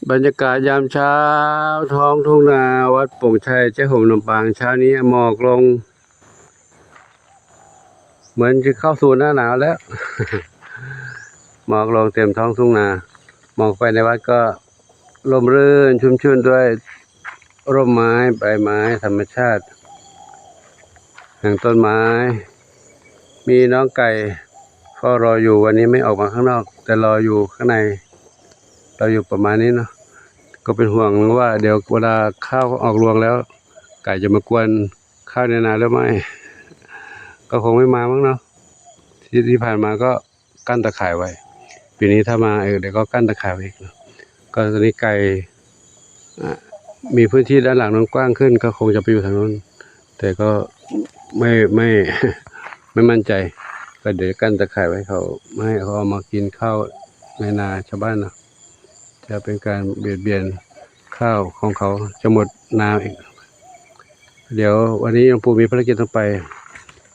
บรรยากาศยามเช้าท้องทุ่งนาวัดโป่งชัยเจ้าห่มลำปางเช้านี้หมอกลงเหมือนจะเข้าสู่หน้าหนาวแล้ว หมอกลงเต็มท้องทุ่งนามองไปในวัดก็ร่มรื่นชุ่มชื่นด้วยร่มไม้ใบไม้ธรรมชาติแห่งต้นไม้มีน้องไก่เฝ้ารออยู่วันนี้ไม่ออกมาข้างนอกแต่รออยู่ข้างในเราอยู่ประมาณนี้เนาะก็เป็นห่วงว่าเดี๋ยวเวลาข้าวออกรวงแล้วไก่จะมากวนข้าวในนาหรือไม่ก็คงไม่มามั้งเนาะที่ผ่านมาก็กั้นตะข่ายไว้ปีนี้ถ้ามาเดี๋ยวก็กั้นตะข่ายไว้อีกนะก็ตอนนี้ไก่มีพื้นที่ด้านหลังนั้นกว้างขึ้นก็คงจะไปอยู่ทางนู้นแต่ก็ไม่ไม่มั่นใจก็เดี๋ยวกั้นตะข่ายไว้เขาไม่ให้เขาเอามากินข้าวในนาชาวบ้านนะจะเป็นการเบียดเบียนข้าวของเขาจะหมดนาอีกเดี๋ยววันนี้หลวงปู่มีภารกิจต้องไป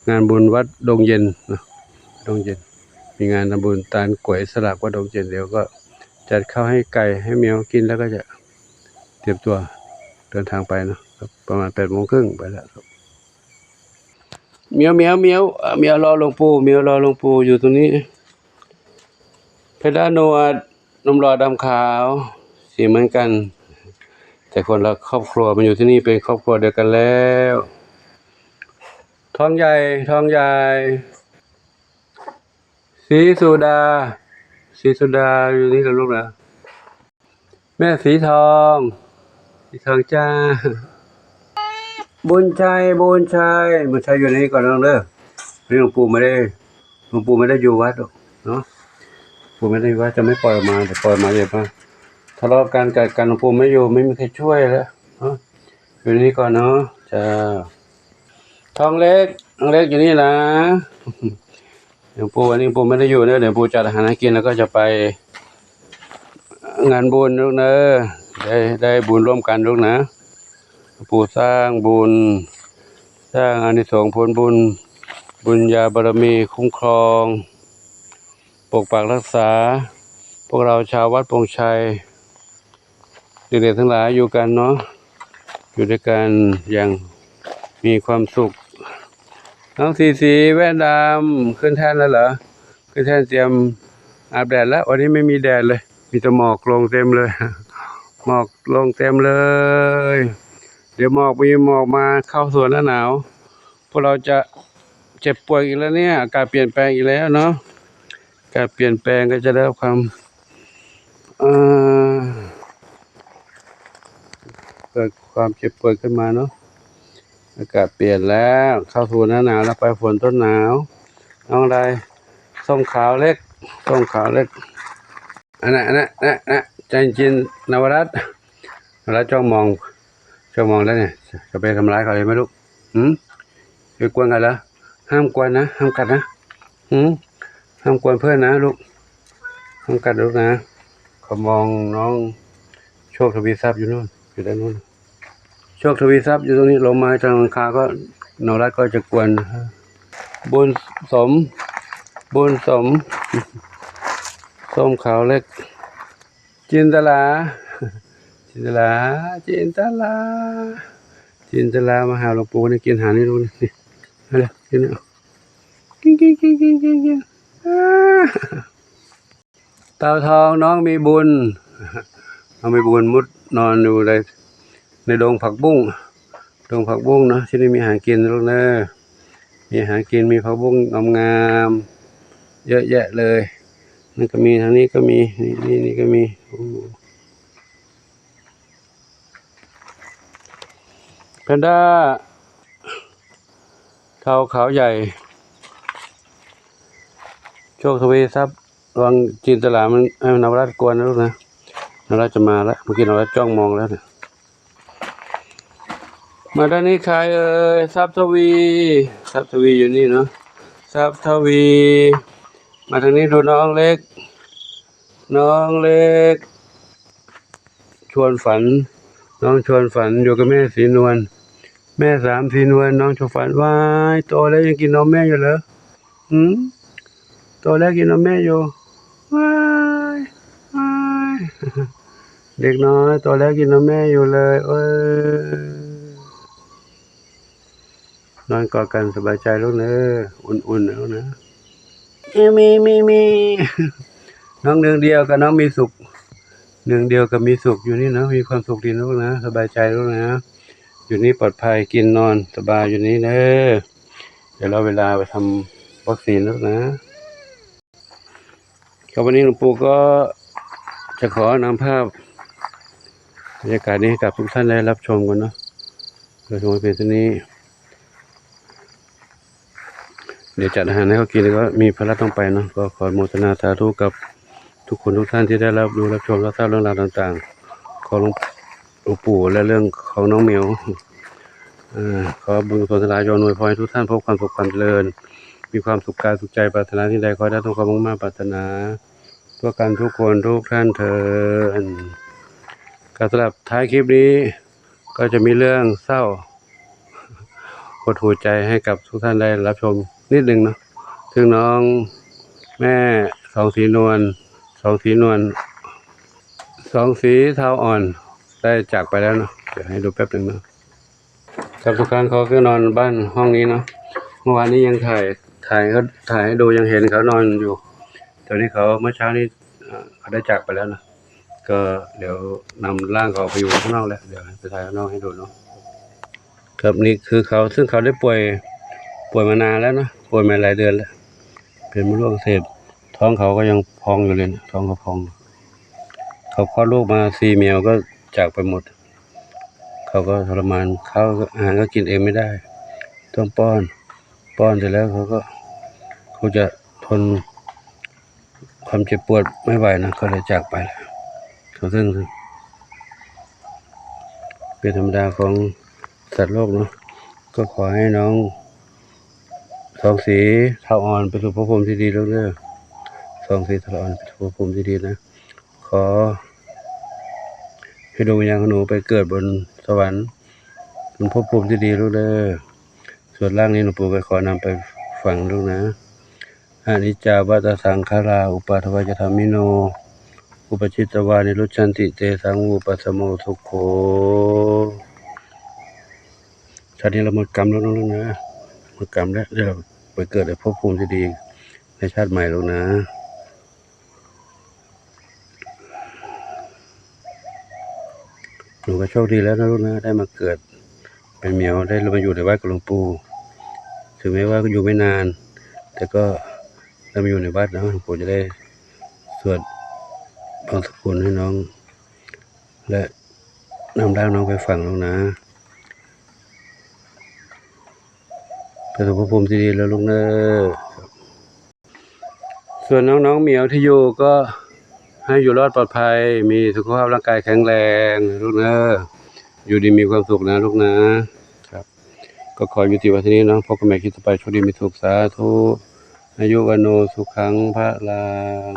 งานบุญวัดดงเย็นนะดงเย็นมีงานทำบุญตาลก๋วยสลักวัดดงเย็นเดี๋ยวก็จัดข้าวให้ไก่ให้แมวกินแล้วก็จะเตรียมตัวเดินทางไปนะครับประมาณ8:30ไปแล้วครับเมียวรอหลวงปู่เมียวรอหลวงปู่อยู่ตรงนี้เพดานวดนมรอดำขาวสีเหมือนกันแต่คนละครอบครัวมันอยู่ที่นี่เป็นครอบครัวเดียวกันแล้วทองใหญ่ศรีสุดาอยู่นี่กับลูกนะแม่สีทองจ้าบุญชัยอยู่นี่ก่อนน้องเด้อหลวงปู่ไม่ได้อยู่วัดหรอกเนาะปู่ไม่ได้อยู่วัดจะไม่ปล่อยออกมาแต่ปล่อยมาเดี๋ยวมาทะเลาะกันกัดกันหลวงปู่ไม่อยู่ไม่มีใครช่วยแล้วเนาะอยู่นี่ก่อนเนาะจ้าทองเล็กอยู่นี่นะหลวงปู่วันนี้ปู่ไม่ได้อยู่เนอะเดี๋ยวปู่จัดอาหารให้กินแล้วก็จะไปงานบุญลูกเนอะได้บุญร่วมกันลูกนะปู่สร้างบุญสร้างอานิสงส์ผลบุญญาบารมีคุ้มครองปกปักรักษาพวกเราชาววัดโป่งชัยเด็กๆทั้งหลายอยู่กันเนาะอยู่ด้วยกันอย่างมีความสุขน้องสีแว่นดำขึ้นแท่นแล้วเหรอขึ้นแท่นเตรียมอาบแดดแล้ววันนี้ไม่มีแดดเลยมีแต่หมอกลงเต็มเลยหมอกลงเต็มเลยเดี๋ยวหมอกมาเข้าสู่หน้าหนาวพวกเราจะเจ็บป่วยอีกแล้วเนี่ยอากาศเปลี่ยนแปลงอีกแล้วเนาะอากาศเปลี่ยนแปลงก็จะได้รับความเกิดความเจ็บป่วยขึ้นมาเนาะอากาศเปลี่ยนแล้วเข้าสู่หน้าหนาวแล้วไปฝนต้นหนาวน้องอะไรส้มขาวเล็กอันนั้นใจจริงนวรัตน์จ้องมองแล้วเนี่ยจะไปทำร้ายเขาเลยไหมลูกไปกวนกันเหรอห้ามกวนนะห้ามกัดนะห้ามกวนเพื่อนนะลูกห้ามกัดลูกนะเขามองน้องโชคทวีทรัพย์อยู่นู่นอยู่ด้านนู้นโชคทวีทรัพย์อยู่ตรงนี้ลงมาทางหลังคาก็นวรัตน์ก็จะกวนบุญสมส้มขาวเล็กจินตลามาหาหลวงปู่นี่กินอาหารนี่ดูนี่อะไรกินเนี่ยกินเต่าทองน้องมีบุญมุดนอนอยู่ในดงผักบุ้งเนาะที่นี่มีอาหารกินลูกเนอะมีอาหารกินมีผักบุ้งงามๆเยอะแยะเลยนั่นก็มีทางนี้ก็มีนี่ก็มีแพนด้าเทาขาวใหญ่โชคทวีทรัพย์ระวังจินตลามันนวรัตน์กวนนะลูกนะนวรัตน์จะมาแล้วเมื่อกี้นวรัตน์จ้องมองแล้วเนี่ยมาด้านนี้ใครทรัพย์ทวีอยู่นี่เนาะทรัพย์ทวีมาทางนี้ดูน้องเล็กชวนฝันอยู่กับแม่สีนวลแม่สามสีนวลน้องชวนฝันว้ายโตแล้วยังกินนมแม่อยู่เหรอโตแล้วกินนมแม่อยู่ว้าย เด็กน้อยตัวแล้วกินนมแม่อยู่เลยเอ้ยนอนกอดกันสบายใจลูกเนอะอุ่นๆแล้วนะมีน้องหนึ่งเดียวกับน้องมีสุขหนึ่งเดียวกับมีสุขอยู่นี่นะมีความสุขดีนะลูกนะสบายใจลูกนะอยู่นี่ปลอดภัยกินนอนสบายอยู่นี่เนอะเดี๋ยวเราเวลาไปทำวัคซีนลูกนะครับวันนี้หลวงปู่ก็จะขอนำภาพบรรยากาศนี้ให้กับทุกท่านได้รับชมกันเนาะโดยเฉพาะเป็นที่นี้เดี๋ยวจัดอาหารให้เขากินแล้วก็มีภาระต้องไปเนาะก็ขออนุโมทนาสาธุกับทุกคนทุกท่านที่ได้รับดูรับชมรับทราบเรื่องราวต่างๆของหลวงปู่และเรื่องของน้องเหมียวขอบุญกุศลลายอวยพรให้ทุกท่านพบความสุขความเจริญมีความสุขกายสุขใจปรารถนาที่ใดขอได้ทุกความมุ่งมั่นปรารถนาทั่วกันทุกคนทุกท่านเถิดการสำหรับท้ายคลิปนี้ก็จะมีเรื่องเศร้าหดหู่ใจให้กับทุกท่านได้รับชมนิดนึงเนาะถึงน้องแม่สองสีนวลสองสีเทาอ่อนได้จากไปแล้วเนาะเดี๋ยวให้ดูแป๊บนึงเนาะครับทุกครั้งเขาก็นอนบ้านห้องนี้เนาะเมื่อวานนี้ยังถ่ายให้ดูยังเห็นเขานอนอยู่ตอนนี้เขาเมื่อเช้านี้เขาได้จากไปแล้วนะก็เดี๋ยวนำร่างเขาไปอยู่ข้างนอกแล้วเดี๋ยวไปถ่ายข้างนอกให้ดูเนาะครับนี่คือเขาซึ่งเขาได้ป่วยมานานแล้วนะป่วยมาหลายเดือนแล้วเป็นมะเร็งอักเสบท้องเขาก็ยังพองอยู่เลยนะท้องเขาพองเขาคลอดลูกมา4 เมียวก็จากไปหมดเขาก็ทรมานข้าวอาหารก็กินเองไม่ได้ต้องป้อนเสร็จแล้วเขาจะทนความเจ็บปวดไม่ไหวนะเขาเลยจากไปเขาซึ่งเป็นธรรมดาของสัตว์โลกเนาะก็ขอให้น้องสองสีเทาอ่อนไปสู่ภพภูมิที่ดีแล้วเด้อสองสีเทาอ่อนไปสู่ภพภูมิที่ดีนะขอให้ดวงวิญญาณของหนูไปเกิดบนสวรรค์บนภพภูมิที่ดีแล้วเด้อส่วนร่างนี้หลวงปู่ก็ขอนำไปฝังลูกนะอนิจจาวัฏสังขาราอุปาทวายธรรมิโนอุปจิตตวานิรุชันติเตสังอุปัสสโมทุกโขชาตินี้เราหมดกรรมแล้วนะลูกนะหมดกรรมแล้วเดี๋ยวเราไปเกิดในภพภูมิที่ดีในชาติใหม่ลูกนะหนูก็โชคดีแล้วนะลูกนะได้มาเกิดเป็นเหมียวได้มาอยู่ในวัดกับหลวงปู่ถึงแม้ว่าอยู่ไม่นานแต่ก็ได้มาอยู่ในวัดนะหลวงปู่จะได้สวดบางสกุลให้น้องและนำร่างน้องไปฝังลูกนะไปสู่ภพภูมิที่ดีแล้วลูกเนอะส่วนน้องเหมียวที่อยู่ก็ให้อยู่รอดปลอดภัยมีสุขภาพร่างกายแข็งแรงลูกเนอะอยู่ดีมีความสุขนะลูกนะครับก็ขออยู่ที่วันนี้น้องพบกันใหม่คลิปต่อไปโชคดีมีสุขสาธุอายุวันโนสุขังพระลัง